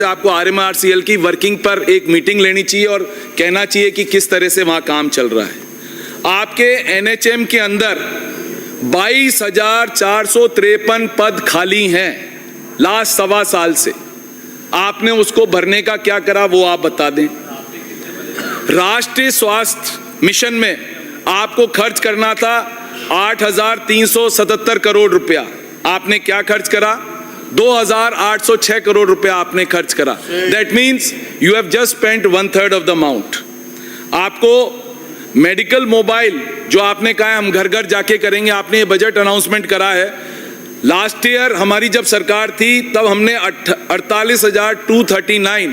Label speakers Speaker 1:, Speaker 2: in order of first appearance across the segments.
Speaker 1: आपको RMRCL की working पर एक मीटिंग लेनी चाहिए और कहना चाहिए कि किस तरह से वहां काम चल रहा है। आपके NHM के अंदर 22,453 पद खाली हैं लास्ट सवा साल से। आपने उसको भरने का क्या करा वो आप बता दें। राष्ट्रीय स्वास्थ्य मिशन में आपको खर्च करना था 8,377 करोड़ रुपया, आपने क्या खर्च करा? 2,806 करोड़ रुपया आपने खर्च करा। That means you have just spent 1/3 of the amount. आपको मेडिकल मोबाइल जो आपने कहा है हम घर घर जाके करेंगे, आपने ये बजट अनाउंसमेंट करा है। लास्ट ईयर हमारी जब सरकार थी तब हमने 48,239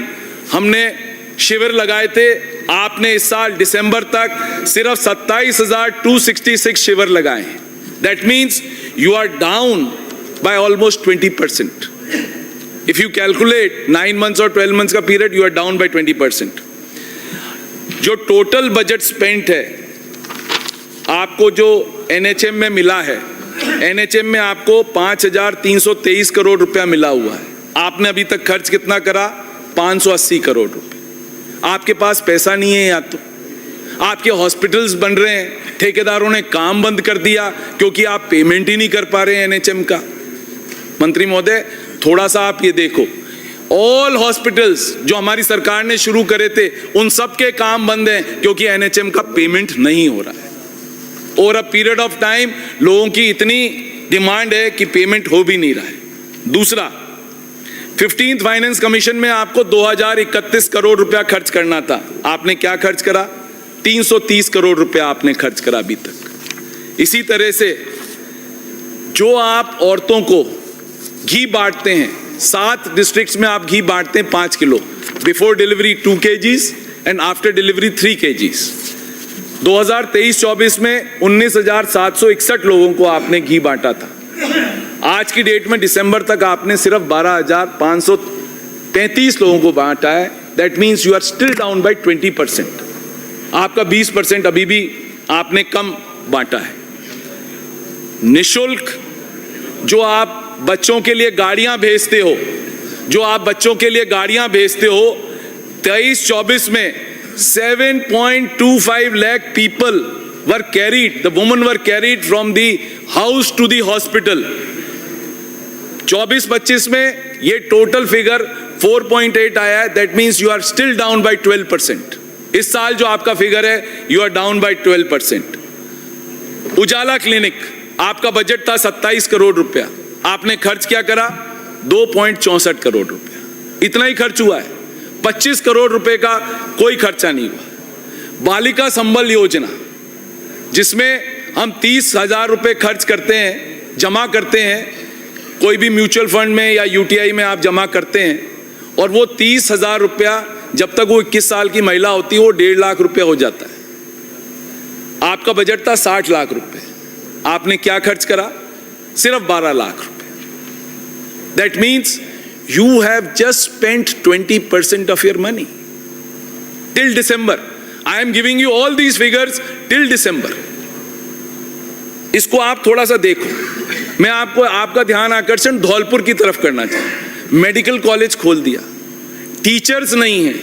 Speaker 1: हमने शिविर लगाए थे। आपने इस साल दिसंबर तक सिर्फ 27,266 शिविर लगाए हैं। That means you are down by almost 20%. If you calculate 9 months or 12 months का period, you are down by 20%. जो टोटल बजट स्पेंट है आपको जो NHM में मिला है, NHM में आपको 5,323 करोड़ रुपया मिला हुआ है। आपने अभी तक खर्च कितना करा? 580 करोड़ रुपए। आपके पास पैसा नहीं है या तो आपके हॉस्पिटल्स बन रहे हैं, ठेकेदारों ने काम बंद कर दिया क्योंकि आप पेमेंट ही नहीं कर पा रहे हैं NHM का। मंत्री महोदय थोड़ा सा आप ये देखो, ऑल हॉस्पिटल्स जो हमारी सरकार ने शुरू करे थे उन सब के काम बंद हैं क्योंकि NHM का पेमेंट नहीं हो रहा है। Over a period of time लोगों की इतनी डिमांड है कि पेमेंट हो भी नहीं रहा है। दूसरा, 15th फाइनेंस कमीशन में आपको 2,031 करोड़ रुपया खर्च करना था, आपने क्या खर्च करा? 330 करोड़ रुपया आपने खर्च करा अभी तक। इसी तरह से जो आप औरतों को घी बांटते हैं, 7 डिस्ट्रिक्ट्स में आप घी बांटते हैं 5 kilo, before delivery 2 kgs and after delivery 3 kgs। 2023-24 में 19,761 लोगों को आपने घी बांटा था। आज की डेट में दिसंबर तक आपने सिर्फ 12,533 लोगों को बांटा है। That means you are still down by 20%। आपका 20% अभी भी आपने कम बांटा है। निशुल्क जो आप बच्चों के लिए गाड़ियां भेजते हो, 23-24 में 7.25 lakh people were carried, the women were carried from the house to the hospital। 24-25 में ये टोटल फिगर 4.8 आया है। That means you are still down by 12%। इस साल जो आपका फिगर है you are down by 12%। Ujala clinic आपका बजट था 27 करोड़ रुपया, आपने खर्च क्या करा? 2.64 करोड़ रुपया, इतना ही खर्च हुआ है। 25 करोड़ रुपए का कोई खर्चा नहीं हुआ। बालिका संबल योजना जिसमें हम 30,000 रुपए खर्च करते हैं, जमा करते हैं, कोई भी म्यूचुअल फंड में या UTI में आप जमा करते हैं और वो 30,000 रुपया जब तक वो 21 साल की महिला होती है वो 1.5 लाख रुपया हो जाता है। आपका बजट था 60 लाख रुपए, आपने क्या खर्च करा? सिर्फ 12 लाख रुपए। That means you have just spent 20% of your money till December. I am giving you all these figures till December. इसको आप थोड़ा सा देखो। मैं आपको आपका ध्यान आकर्षण धौलपुर की तरफ करना चाहिए। मेडिकल कॉलेज खोल दिया, टीचर्स नहीं है।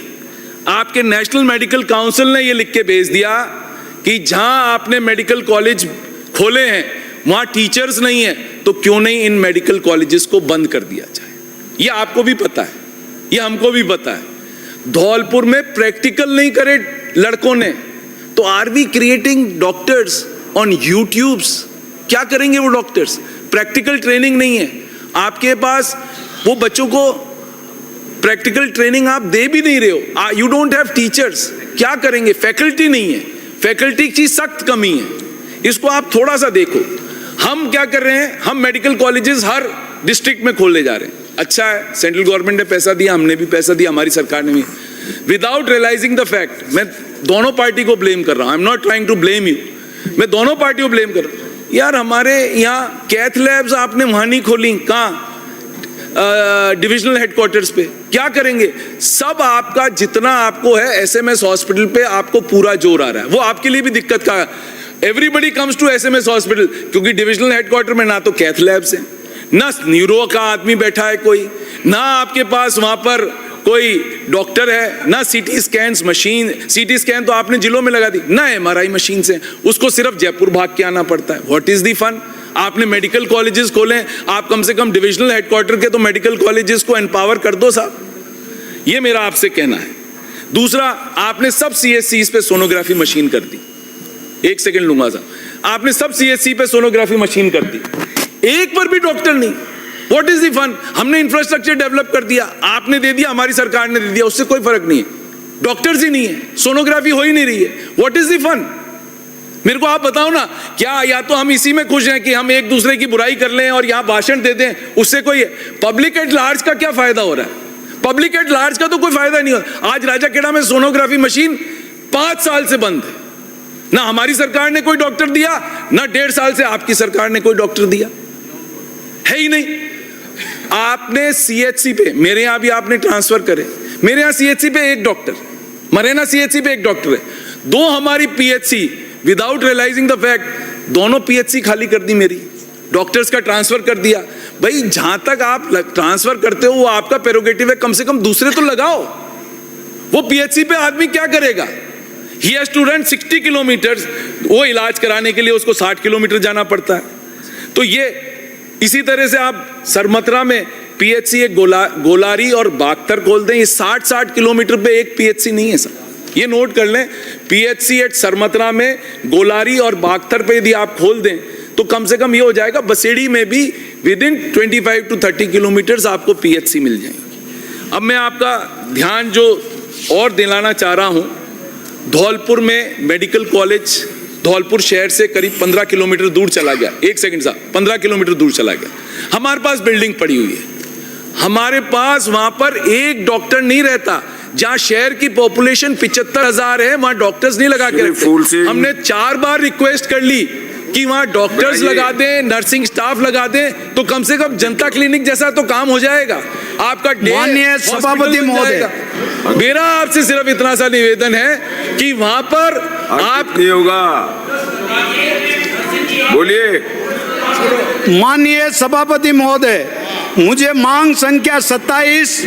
Speaker 1: आपके नेशनल मेडिकल काउंसिल ने यह लिख के भेज दिया कि जहां आपने मेडिकल कॉलेज खोले हैं वहां टीचर्स नहीं है, तो क्यों नहीं इन मेडिकल कॉलेजेस को बंद कर दिया जाए। ये आपको भी पता है, ये हमको भी पता है। धौलपुर में प्रैक्टिकल नहीं करे लड़कों ने, तो are we creating doctors on YouTubes? क्या करेंगे वो डॉक्टर्स? प्रैक्टिकल ट्रेनिंग नहीं है आपके पास, वो बच्चों को प्रैक्टिकल ट्रेनिंग आप दे भी नहीं रहे हो। यू डोंट हैव टीचर्स, क्या करेंगे? फैकल्टी नहीं है, फैकल्टी की सख्त कमी है। इसको आप थोड़ा सा देखो। हम क्या कर रहे हैं? हम मेडिकल कॉलेजेस हर डिस्ट्रिक्ट में खोलने जा रहे हैं। अच्छा है, सेंट्रल गवर्नमेंट ने पैसा दिया, हमने भी पैसा दिया, हमारी सरकार ने भी, विदाउट रियलाइजिंग द फैक्ट। मैं दोनों पार्टी को ब्लेम कर रहा हूं, I am not trying to blame you, मैं दोनों पार्टियों को ब्लेम कर रहा हूं। यार हमारे यहाँ कैथ लैब्स आपने वहां नहीं खोली, कहाँ? डिविजनल हेडक्वार्टर्स पे। क्या करेंगे? सब आपका जितना आपको है SMS हॉस्पिटल पे आपको पूरा जोर आ रहा है, वो आपके लिए भी दिक्कत का। Everybody comes to SMS hospital क्योंकि डिविजनल हेडक्वार्टर में ना तो कैथ लैब्स है, ना न्यूरो का आदमी बैठा है कोई, ना आपके पास वहां पर कोई डॉक्टर है, ना CT scan machine, CT scan तो आपने जिलों में लगा दी, ना एमआरआई मशीन से, उसको सिर्फ जयपुर भाग के आना पड़ता है। What is the fun? आपने मेडिकल कॉलेजेस खोले, आप कम से कम डिविजनल हेडक्वार्टर के तो मेडिकल कॉलेजेस को एम्पावर कर दो साहब, ये मेरा आपसे कहना है। दूसरा, आपने सब सीएचसी पे सोनोग्राफी मशीन कर दी, एक सेकंड लूंगा साहब, आपने सब सीएचसी पे सोनोग्राफी मशीन कर दी, एक पर भी डॉक्टर नहीं। What is the fun? हमने इंफ्रास्ट्रक्चर डेवलप कर दिया, आपने दे दिया, हमारी सरकार ने दे दिया, उससे कोई फर्क नहीं है, डॉक्टर्स ही नहीं है, सोनोग्राफी हो ही नहीं रही है। What is the fun? मेरे को आप बताओ ना, क्या या तो हम इसी में खुश हैं कि हम एक दूसरे की बुराई कर लें और यहां भाषण दे दें, उससे कोई पब्लिक एट लार्ज का क्या फायदा हो रहा है? पब्लिक एट लार्ज का तो कोई फायदा नहीं होता। आज राजाखेड़ा में सोनोग्राफी मशीन 5 साल से बंद है, ना हमारी सरकार ने कोई डॉक्टर दिया, ना 1.5 साल से आपकी सरकार ने कोई डॉक्टर दिया, है ही नहीं। आपने सीएचसी पे, मेरे यहां भी आपने ट्रांसफर करे, मेरे यहां सीएचसी पे एक डॉक्टर, मरेना सीएचसी पे एक डॉक्टर है, 2 हमारी PHC, without realising the fact दोनों पीएचसी खाली कर दी मेरी, डॉक्टर्स का ट्रांसफर कर दिया। भाई जहां तक आप ट्रांसफर करते हो वो आपका प्रेरोगेटिव है, कम से कम दूसरे तो लगाओ। वो पीएचसी पे आदमी क्या करेगा? He has to run 60 kilometre, वो इलाज कराने के लिए उसको 60 किलोमीटर जाना पड़ता है। तो ये इसी तरह से आप सरमतरा में पीएचसी एक गोलारी और बागतर खोल दें, ये 60 किलोमीटर पे एक पीएचसी नहीं है सर, ये नोट कर लें। पीएचसी एट सरमतरा में, गोलारी और बागतर पे यदि आप खोल दें तो कम से कम ये हो जाएगा, बसेड़ी में भी विद इन 25 to 30 किलोमीटर आपको पीएचसी मिल जाएंगे। अब मैं आपका ध्यान जो और दिलाना चाह रहा हूं, धौलपुर में मेडिकल कॉलेज धौलपुर शहर से करीब 15 किलोमीटर दूर चला गया, एक सेकंड साहब, 15 किलोमीटर दूर चला गया। हमारे पास बिल्डिंग पड़ी हुई है, हमारे पास वहां पर एक डॉक्टर नहीं रहता। जहां शहर की पॉपुलेशन 75,000 है, वहां डॉक्टर्स नहीं लगा के रखते। हमने 4 बार रिक्वेस्ट कर ली कि वहां डॉक्टर्स लगा दें, नर्सिंग स्टाफ लगा दें, तो कम से कम जनता क्लिनिक जैसा तो काम हो जाएगा। आपका
Speaker 2: माननीय सभापति महोदय,
Speaker 1: मेरा आपसे सिर्फ इतना सा निवेदन है कि वहां पर आप
Speaker 3: नहीं होगा, बोलिए।
Speaker 2: माननीय सभापति महोदय, मुझे मांग संख्या 27